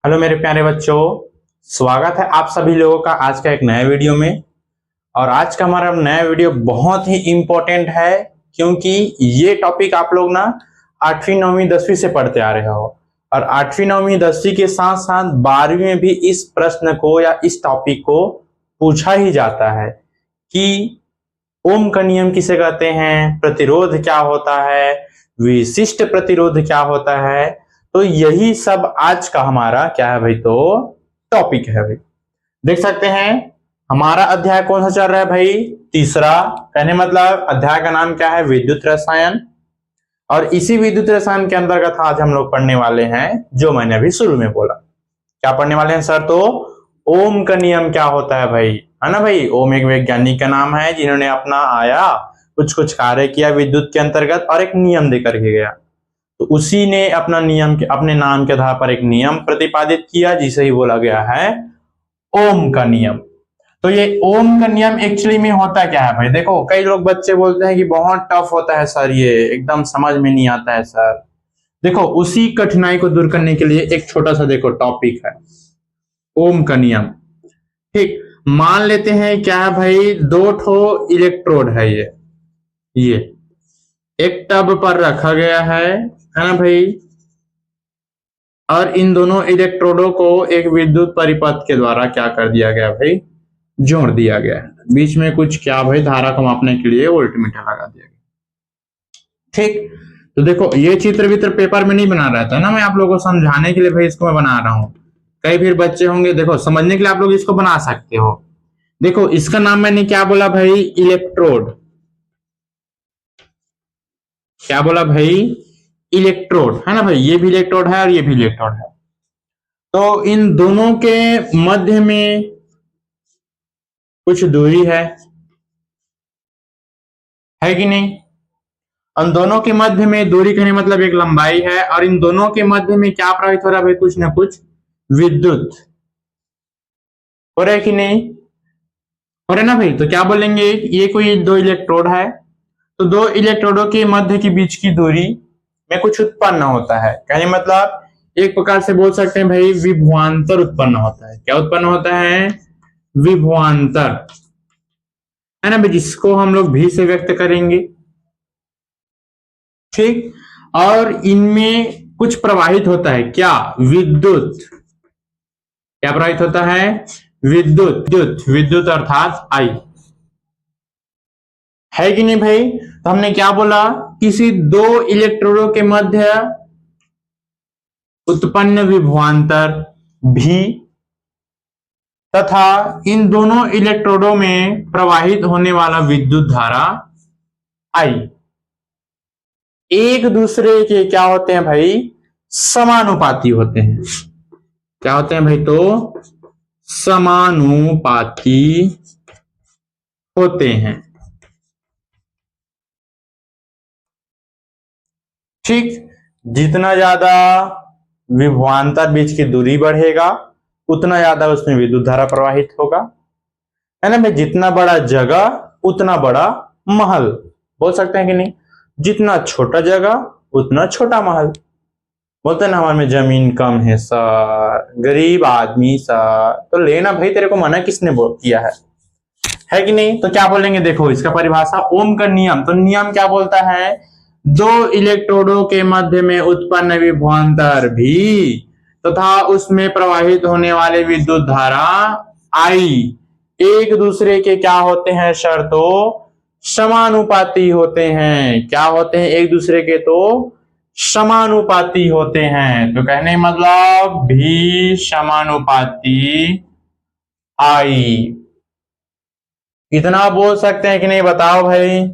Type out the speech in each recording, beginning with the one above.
Hello मेरे प्यारे बच्चों, स्वागत है आप सभी लोगों का आज का एक नए वीडियो में। और आज का हमारा नया वीडियो बहुत ही इम्पोर्टेंट है क्योंकि ये टॉपिक आप लोग ना 8वीं 9वीं 10वीं से पढ़ते आ रहे हो। और 8वीं 9वीं 10वीं के साथ साथ 12वीं में भी इस प्रश्न को या इस टॉपिक को पूछा ही जाता है कि ओम का नियम किसे कहते हैं, प्रतिरोध क्या होता है, विशिष्ट प्रतिरोध क्या होता है। तो यही सब आज का हमारा क्या है भाई, तो टॉपिक है भाई। देख सकते हैं हमारा अध्याय कौन सा चल रहा है भाई, तीसरा। कहने मतलब अध्याय का नाम क्या है, विद्युत रसायन। और इसी विद्युत रसायन के अंतर्गत आज हम लोग पढ़ने वाले हैं जो मैंने अभी शुरू में बोला। क्या पढ़ने वाले हैं सर, तो ओम का नियम क्या होता है भाई, है ना भाई। ओम एक वैज्ञानिक का नाम है जिन्होंने अपना आया, कुछ कुछ कार्य किया विद्युत के अंतर्गत और एक नियम देकर के गया। तो उसी ने अपना नियम के अपने नाम के आधार पर एक नियम प्रतिपादित किया जिसे ही बोला गया है ओम का नियम। तो ये ओम का नियम एक्चुअली में होता क्या है भाई, देखो कई लोग बच्चे बोलते हैं कि बहुत टफ होता है सर, ये एकदम समझ में नहीं आता है सर। देखो उसी कठिनाई को दूर करने के लिए एक छोटा सा देखो टॉपिक है ओम का नियम। ठीक, मान लेते हैं क्या है भाई, दो ठो इलेक्ट्रोड है ये एक टब पर रखा गया है ना भाई। और इन दोनों इलेक्ट्रोडों को एक विद्युत परिपथ के द्वारा क्या कर दिया गया भाई, जोड़ दिया गया है। बीच में कुछ क्या भाई, धारा को मापने के लिए वोल्टमीटर लगा दिया गया। ठीक, तो देखो ये चित्र वित्र पेपर में नहीं बना रहता है ना, मैं आप लोगों को समझाने के लिए भाई इसको मैं बना रहा हूं। कई फिर बच्चे होंगे, देखो समझने के लिए आप लोग इसको बना सकते हो। देखो इसका नाम मैंने क्या बोला भाई, इलेक्ट्रोड। क्या बोला भाई, इलेक्ट्रोड, है ना भाई। ये भी इलेक्ट्रोड है और ये भी इलेक्ट्रोड है। तो इन दोनों के मध्य में कुछ दूरी है कि नहीं। उन दोनों के मध्य में दूरी कहने मतलब एक लंबाई है और इन दोनों के मध्य में क्या प्रवाहित हो रहा है भाई, कुछ ना कुछ विद्युत हो रहा है कि नहीं, हो रहा है ना भाई। तो क्या बोलेंगे, ये कोई दो इलेक्ट्रोड है, तो दो इलेक्ट्रोडों के मध्य के बीच की दूरी में कुछ उत्पन्न होता है। कहने मतलब एक प्रकार से बोल सकते हैं भाई विभवांतर उत्पन्न होता है। क्या उत्पन्न होता है, विभवांतर, है ना भाई, जिसको हम लोग भी से व्यक्त करेंगे। ठीक, और इनमें कुछ प्रवाहित होता है, क्या, विद्युत। क्या प्रवाहित होता है, विद्युत। विद्युत विद्युत अर्थात आई, है कि नहीं भाई। तो हमने क्या बोला, किसी दो इलेक्ट्रोडों के मध्य उत्पन्न विभवांतर भी तथा इन दोनों इलेक्ट्रोडों में प्रवाहित होने वाला विद्युत धारा आई एक दूसरे के क्या होते हैं भाई, समानुपाती होते हैं। क्या होते हैं भाई, तो समानुपाती होते हैं। ठीक, जितना ज्यादा विभवांतर बीच की दूरी बढ़ेगा उतना ज्यादा उसमें विद्युत धारा प्रवाहित होगा, है ना भाई। जितना बड़ा जगह उतना बड़ा महल, बोल सकते हैं कि नहीं। जितना छोटा जगह उतना छोटा महल। बोलते हैं ना हमारे में जमीन कम है सर, गरीब आदमी सर, तो लेना भाई, तेरे को मना किसने किया है कि नहीं। तो क्या बोलेंगे, देखो इसका परिभाषा ओम का नियम। तो नियम क्या बोलता है, दो इलेक्ट्रोडों के मध्य में उत्पन्न विभवांतर भी तथा उसमें प्रवाहित होने वाले विद्युत धारा आई एक दूसरे के क्या होते हैं, शर्तों समानुपाती होते हैं। क्या होते हैं, एक दूसरे के तो समानुपाती होते हैं। तो कहने मतलब भी समानुपाती आई। इतना बोल सकते हैं कि नहीं, बताओ भाई,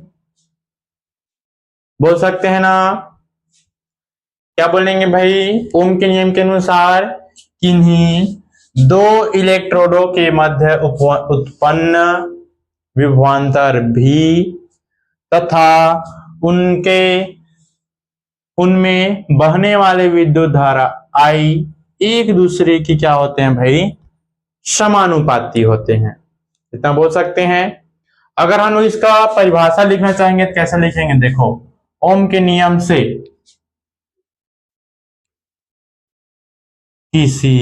बोल सकते हैं ना। क्या बोलेंगे भाई, ओम के नियम के अनुसार किन्हीं दो इलेक्ट्रोडों के मध्य उत्पन्न विभवांतर भी तथा उनके उनमें बहने वाले विद्युत धारा आई एक दूसरे की क्या होते हैं भाई, समानुपाती होते हैं। इतना बोल सकते हैं। अगर हम लोग इसका परिभाषा लिखना चाहेंगे तो कैसे लिखेंगे, देखो ओम के नियम से किसी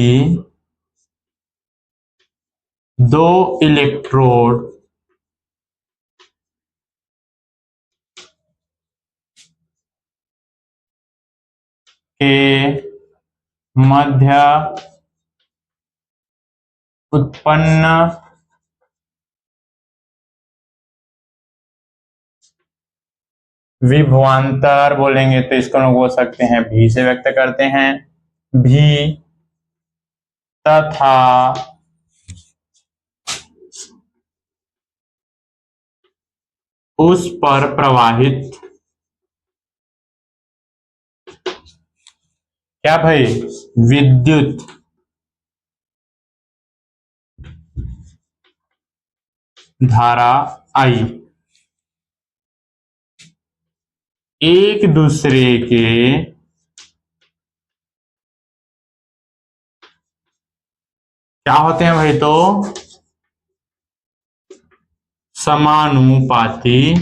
दो इलेक्ट्रोड के मध्य उत्पन्न विभवांतर बोलेंगे तो इसको हम बोल सकते हैं भी से व्यक्त करते हैं। भी तथा उस पर प्रवाहित क्या भाई विद्युत धारा आई एक दूसरे के क्या होते हैं भाई, तो समानुपाती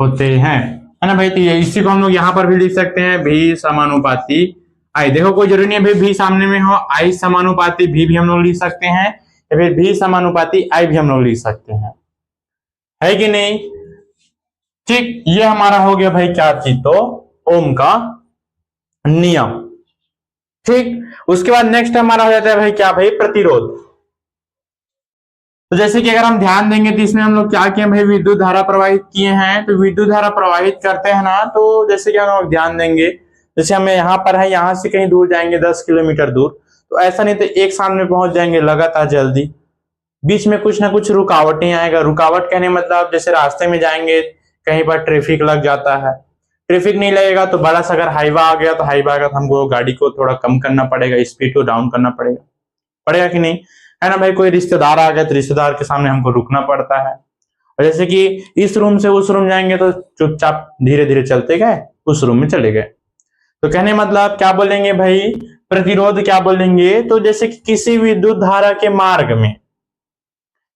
होते हैं, है ना भाई। तो इसी को हम लोग यहां पर भी लिख सकते हैं भी समानुपाती आई। देखो कोई जरूरी नहीं है भाई भी सामने में हो, आई समानुपाती भी हम लोग लिख सकते हैं, या फिर भी समानुपाती आई भी हम लोग लिख सकते हैं, है कि नहीं। ठीक, ये हमारा हो गया भाई क्या चीज, तो ओम का नियम। ठीक, उसके बाद नेक्स्ट हमारा हो जाता है भाई क्या भाई प्रतिरोध। तो जैसे कि अगर हम ध्यान देंगे तो इसमें हम लोग क्या किए भाई विद्युत धारा प्रवाहित किए हैं। तो विद्युत धारा प्रवाहित करते हैं ना, तो जैसे कि हम लोग ध्यान देंगे, जैसे हमें यहाँ पर है, यहाँ से कहीं दूर जाएंगे 10 किलोमीटर दूर, तो ऐसा नहीं तो एक साथ में पहुंच जाएंगे लगातार जल्दी, बीच में कुछ ना कुछ रुकावटें आएगा। रुकावट कहने मतलब जैसे रास्ते में जाएंगे कहीं पर ट्रैफिक लग जाता है, ट्रैफिक नहीं लगेगा तो बड़ा सा अगर हाईवा आ गया तो हाईवा का हमको गाड़ी को थोड़ा कम करना पड़ेगा, स्पीड को डाउन करना पड़ेगा, पड़ेगा कि नहीं, है ना भाई। कोई रिश्तेदार आ गया तो रिश्तेदार के सामने हमको रुकना पड़ता है। और जैसे कि इस रूम से उस रूम जाएंगे तो चुपचाप धीरे धीरे चलते गए उस रूम में चले गए। तो कहने मतलब क्या बोलेंगे भाई प्रतिरोध क्या बोलेंगे, तो जैसे कि किसी विद्युत धारा के मार्ग में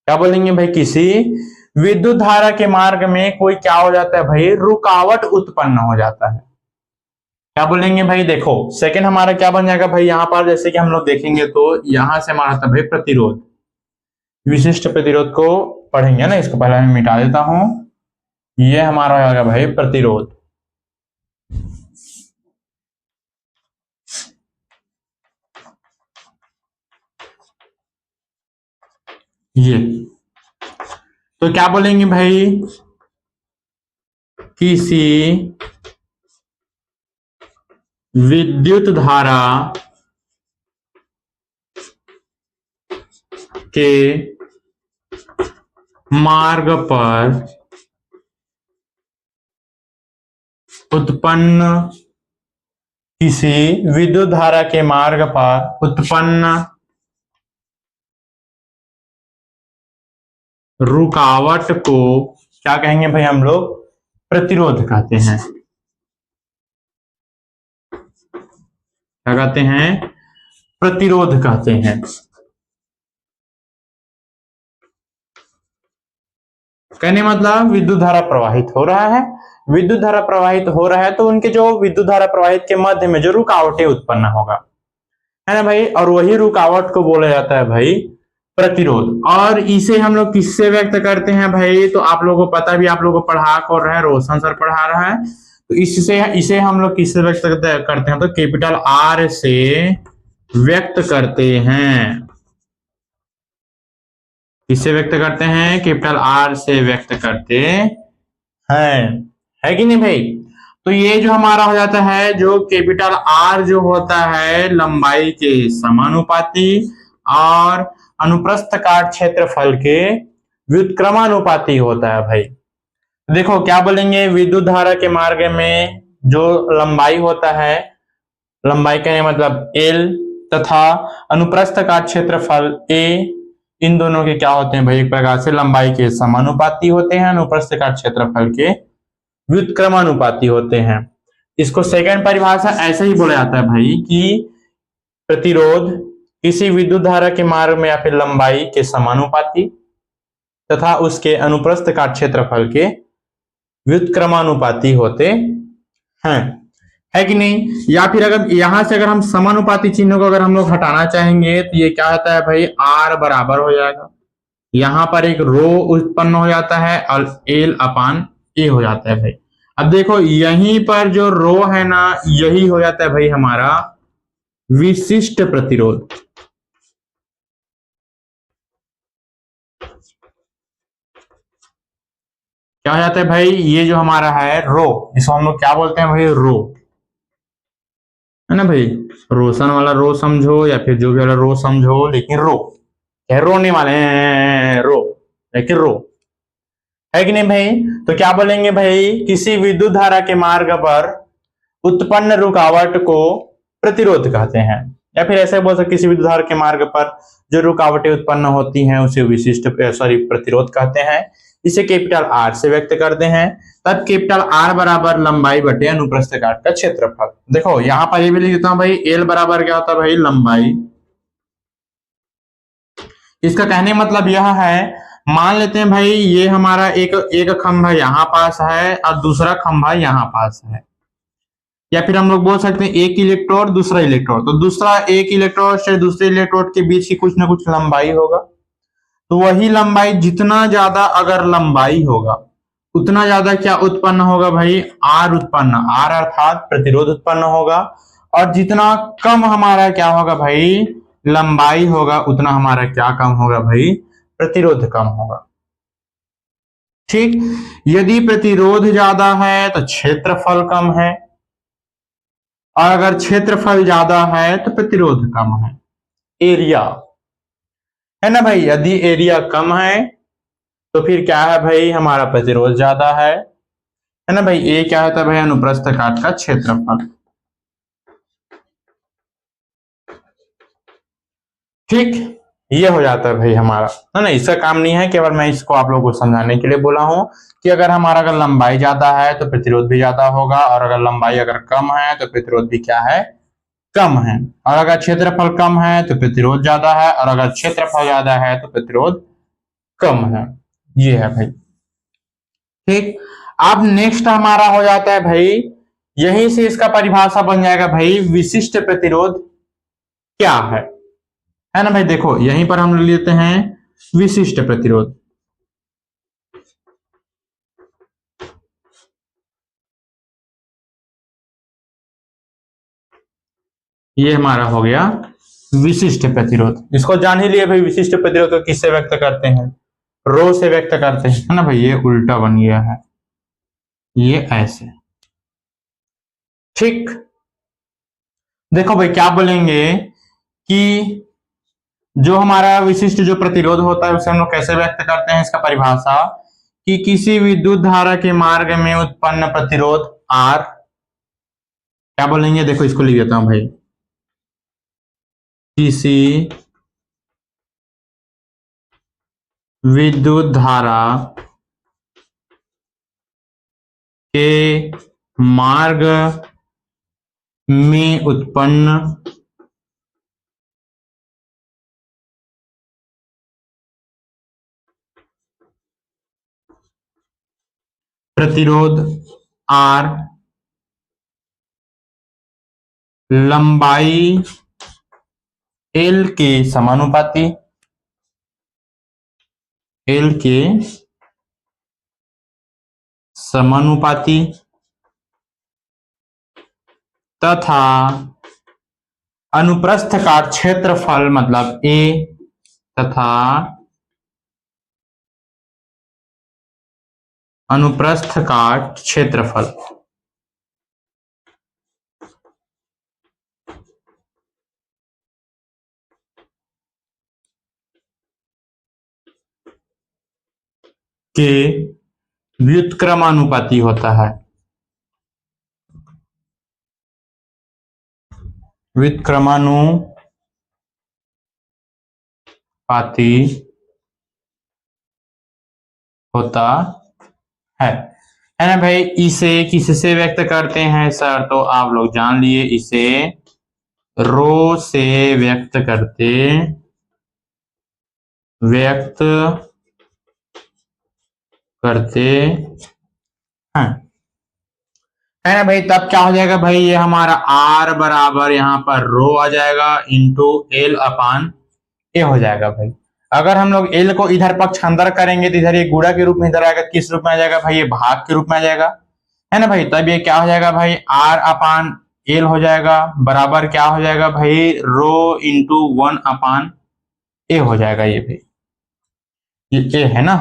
क्या बोलेंगे भाई, किसी विद्युत धारा के मार्ग में कोई क्या हो जाता है भाई रुकावट उत्पन्न हो जाता है। क्या बोलेंगे भाई, देखो सेकंड हमारा क्या बन जाएगा भाई, यहां पर जैसे कि हम लोग देखेंगे तो यहां से हमारा था भाई प्रतिरोध, विशिष्ट प्रतिरोध को पढ़ेंगे ना, इसको पहले मैं मिटा देता हूं। ये हमारा होगा भाई प्रतिरोध। ये तो क्या बोलेंगे भाई, किसी विद्युत धारा के मार्ग पर उत्पन्न, किसी विद्युत धारा के मार्ग पर उत्पन्न रुकावट को क्या कहेंगे भाई, हम लोग प्रतिरोध कहते हैं। क्या कहते हैं, प्रतिरोध कहते हैं। कहने मतलब विद्युत धारा प्रवाहित हो रहा है, विद्युत धारा प्रवाहित हो रहा है तो उनके जो विद्युत धारा प्रवाहित के मध्य में जो रुकावटें उत्पन्न होगा, है ना भाई, और वही रुकावट को बोला जाता है भाई प्रतिरोध। और इसे हम लोग किससे व्यक्त करते हैं भाई, तो आप लोगों को पता भी, आप लोगों को पढ़ा कर रहे हैं, रोशन सर पढ़ा रहा है, तो इससे इसे हम लोग किससे व्यक्त करते हैं, तो कैपिटल आर से व्यक्त करते हैं। किससे व्यक्त करते हैं, कैपिटल आर से व्यक्त करते हैं, है कि नहीं भाई। तो ये जो हमारा हो जाता है, जो कैपिटल आर जो होता है लंबाई के समानुपाती और अनुप्रस्थ काट क्षेत्रफल के व्युत्क्रमानुपाती होता है भाई। देखो क्या बोलेंगे, विद्युत धारा के मार्ग में जो लंबाई होता है, लंबाई का मतलब L तथा अनुप्रस्थ काट क्षेत्रफल A, इन दोनों के क्या होते हैं भाई, एक प्रकार से लंबाई के समानुपाती होते हैं, अनुप्रस्थ काट क्षेत्रफल के व्युत्क्रमानुपाती होते हैं। इसको सेकंड परिभाषा ऐसे ही बोला जाता है भाई कि प्रतिरोध किसी विद्युत धारा के मार्ग में या फिर लंबाई के समानुपाती तथा उसके अनुप्रस्थ काट क्षेत्रफल के व्युत्क्रमानुपाती होते है कि नहीं। या फिर अगर यहां से अगर हम समानुपाती चिन्हों को अगर हम लोग हटाना चाहेंगे तो ये क्या होता है भाई, आर बराबर हो जाएगा, यहां पर एक रो उत्पन्न हो जाता है और एल अपान ए हो जाता है भाई। अब देखो यहीं पर जो रो है ना, यही हो जाता है भाई हमारा विशिष्ट प्रतिरोध। क्या हो जाता है भाई, ये जो हमारा है रो, इसको हम लोग क्या बोलते हैं भाई, रो, है ना भाई। रोशन वाला रो समझो या फिर जो भी वाला रो समझो, लेकिन रो क्या, रोने वाले हैं रो, लेकिन रो, है कि नहीं भाई। तो क्या बोलेंगे भाई, किसी विद्युत धारा के मार्ग पर उत्पन्न रुकावट को प्रतिरोध कहते हैं। या फिर ऐसे बोल सकते, किसी विद्युत धारा के मार्ग पर जो रुकावटें उत्पन्न होती हैं उसे विशिष्ट प्रतिरोध कहते हैं। इसे कैपिटल आर से व्यक्त करते हैं। तब कैपिटल आर बराबर लंबाई बटे अनुप्रस्थ काट का क्षेत्रफल। देखो यहां पर ये भी लिख देता हूं भाई, एल बराबर क्या होता है भाई, लंबाई। इसका कहने मतलब यह है, मान लेते हैं भाई ये हमारा एक एक खंभा यहां पास है और दूसरा खंभा यहां पास है, या फिर हम लोग बोल सकते हैं एक इलेक्ट्रोड दूसरा इलेक्ट्रोड, तो दूसरा एक इलेक्ट्रोड से दूसरे इलेक्ट्रोड के बीच की कुछ ना कुछ लंबाई होगा। तो वही लंबाई जितना ज्यादा अगर लंबाई होगा उतना ज्यादा क्या उत्पन्न होगा भाई, आर उत्पन्न, आर अर्थात प्रतिरोध उत्पन्न होगा। और जितना कम हमारा क्या होगा भाई, लंबाई होगा, उतना हमारा क्या कम होगा भाई, प्रतिरोध कम होगा। ठीक, यदि प्रतिरोध ज्यादा है तो क्षेत्रफल कम है, और अगर क्षेत्रफल ज्यादा है तो प्रतिरोध कम है, एरिया, है ना भाई। यदि एरिया कम है तो फिर क्या है भाई, हमारा प्रतिरोध ज्यादा है ना भाई। ए क्या होता है भाई, अनुप्रस्थ काट का क्षेत्रफल। ठीक, ये हो जाता है भाई हमारा, है ना। इसका काम नहीं है, केवल मैं इसको आप लोगों को समझाने के लिए बोला हूं कि अगर हमारा अगर लंबाई ज्यादा है तो प्रतिरोध भी ज्यादा होगा, और अगर लंबाई अगर कम है तो प्रतिरोध भी क्या है, कम है। और अगर क्षेत्रफल कम है तो प्रतिरोध ज्यादा है, और अगर क्षेत्रफल ज्यादा है तो प्रतिरोध कम है। ये है भाई। ठीक, अब नेक्स्ट हमारा हो जाता है भाई, यहीं से इसका परिभाषा बन जाएगा भाई, विशिष्ट प्रतिरोध क्या है ना भाई। देखो यहीं पर हम लेते हैं विशिष्ट प्रतिरोध। ये हमारा हो गया विशिष्ट प्रतिरोध। इसको जान ही लिए भाई, विशिष्ट प्रतिरोध को किससे व्यक्त करते हैं, रो से व्यक्त करते हैं, है ना भाई। ये उल्टा बन गया है, ये ऐसे। ठीक, देखो भाई क्या बोलेंगे कि जो हमारा विशिष्ट जो प्रतिरोध होता है उसे हम लोग कैसे व्यक्त करते हैं, इसका परिभाषा, कि किसी विद्युत धारा के मार्ग में उत्पन्न प्रतिरोध आर, क्या बोलेंगे, देखो इसको लिख देता हूं भाई, किसी विद्युत धारा के मार्ग में उत्पन्न प्रतिरोध आर लंबाई एल के समानुपाती, एल के समानुपाती तथा अनुप्रस्थ काट क्षेत्रफल मतलब ए तथा अनुप्रस्थ काट क्षेत्रफल के व्युत्क्रमानुपाती होता है, व्युत्क्रमानुपाती होता है ना भाई। इसे किससे व्यक्त करते हैं सर, तो आप लोग जान लिए, इसे रो से व्यक्त करते हैं, है ना भाई। तब क्या हो जाएगा भाई, ये हमारा आर बराबर यहाँ पर रो आ जाएगा इंटू एल अपान ए हो जाएगा भाई। अगर हम लोग एल को इधर पक्ष अंदर करेंगे तो इधर ये गुणा के रूप में इधर आएगा, किस रूप में आ जाएगा भाई, ये भाग के रूप में आ जाएगा, है ना भाई। तब ये क्या हो जाएगा भाई, आर अपान एल हो जाएगा बराबर क्या हो जाएगा भाई, रो इंटू 1 ए हो जाएगा ये भाई। ये ए है ना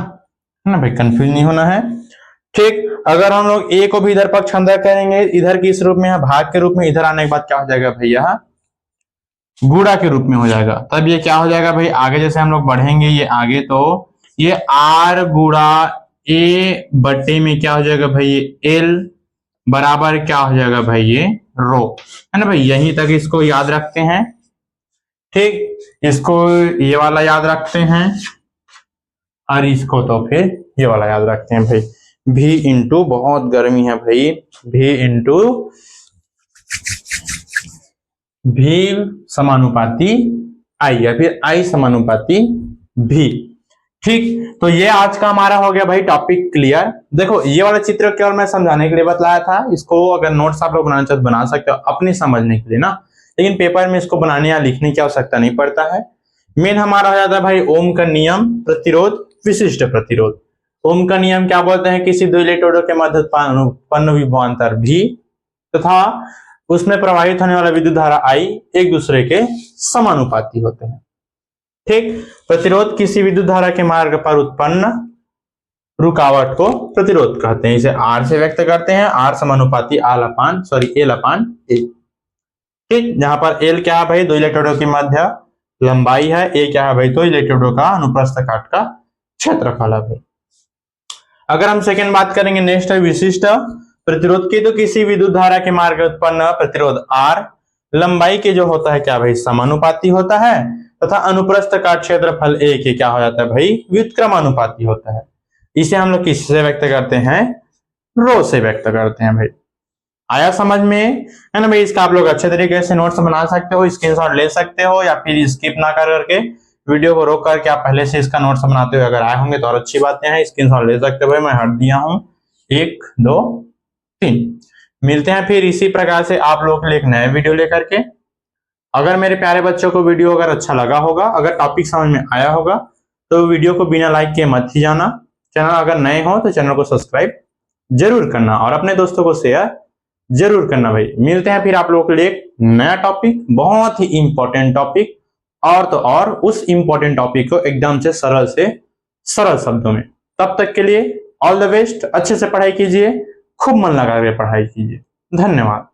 भाई, कंफ्यूज नहीं होना है। ठीक, अगर हम लोग ए को भी इधर पक्ष अंदर करेंगे, इधर किस रूप में है, भाग के रूप में, इधर आने के बाद क्या हो जाएगा भाई, यहाँ गुणा के रूप में हो जाएगा। तब ये क्या हो जाएगा भाई, आगे जैसे हम लोग बढ़ेंगे ये आगे, तो ये आर गुणा ए बटे में क्या हो जाएगा भाई, ये एल बराबर क्या हो जाएगा भाई, ये रो, है ना भाई। यहीं तक इसको याद रखते हैं। ठीक, इसको ये वाला याद रखते हैं और इसको तो फिर ये वाला याद रखते हैं भाई। भी इंटू, बहुत गर्मी है भाई, भी इंटू भी समानुपाती आई या फिर आई समानुपाती भी। ठीक, तो ये आज का हमारा हो गया भाई टॉपिक क्लियर। देखो ये वाला चित्र केवल मैं समझाने के लिए बतलाया था, इसको अगर नोट्स आप लोग बनाना चाहते बना सकते हो अपने समझने के लिए ना, लेकिन पेपर में इसको बनाने या लिखने की आवश्यकता नहीं पड़ता है। मेन हमारा हो जाता है भाई ओम का नियम, प्रतिरोध, विशिष्ट प्रतिरोध। ओम का नियम क्या बोलते हैं, किसी दो इलेक्ट्रोडों के मध्य उत्पन्न विभवांतर भी तथा उसमें प्रवाहित होने वाला विद्युत धारा I एक दूसरे के समानुपाती होते हैं। ठीक, प्रतिरोध किसी विद्युत धारा के मार्ग पर उत्पन्न रुकावट को प्रतिरोध कहते हैं। इसे R से व्यक्त करते हैं, R समानुपाती एल अपान ए। ठीक, जहां पर एल क्या है भाई, दो इलेक्ट्रोडों की मध्य लंबाई है, ए क्या है भाई, दो इलेक्ट्रोडों का अनुप्रस्थ काट का क्षेत्रफल है भाई। अगर हम सेकंड बात करेंगे, नेक्स्ट है विशिष्ट प्रतिरोध की, तो किसी विद्युत धारा के मार्ग उत्पन्न प्रतिरोध R लंबाई के जो होता है क्या भाई, समानुपाती होता है तथा अनुप्रस्थ काट क्षेत्रफल A के क्या हो जाता है भाई, व्युत्क्रमानुपाती होता है। इसे हम लोग किससे व्यक्त करते हैं, रो से व्यक्त करते हैं भाई। आया समझ में, है ना भाई। इसका आप लोग अच्छे तरीके से नोट्स बना सकते हो, स्क्रीनशॉट ले सकते हो, या फिर स्किप ना कर करके वीडियो को रोक करके आप पहले से इसका नोट्स बनाते हुए अगर आए होंगे तो और अच्छी बातें हैं, स्क्रीनशॉट ले सकते हो भाई। मैं हट दिया हूं, 1 2 3। मिलते हैं फिर इसी प्रकार से आप लोगों के लिए एक नया वीडियो लेकर के। अगर मेरे प्यारे बच्चों को वीडियो अगर अच्छा लगा होगा, अगर टॉपिक समझ में आया होगा, तो वीडियो को बिना लाइक किए मत ही जाना। चैनल अगर नए हो तो चैनल को सब्सक्राइब जरूर करना और अपने दोस्तों को शेयर जरूर करना भाई। मिलते हैं फिर आप लोगों के लिए एक नया टॉपिक, बहुत ही इंपॉर्टेंट टॉपिक, और तो और उस इंपॉर्टेंट टॉपिक को एकदम से सरल शब्दों में। तब तक के लिए ऑल द बेस्ट, अच्छे से पढ़ाई कीजिए, खूब मन लगा के पढ़ाई कीजिए। धन्यवाद।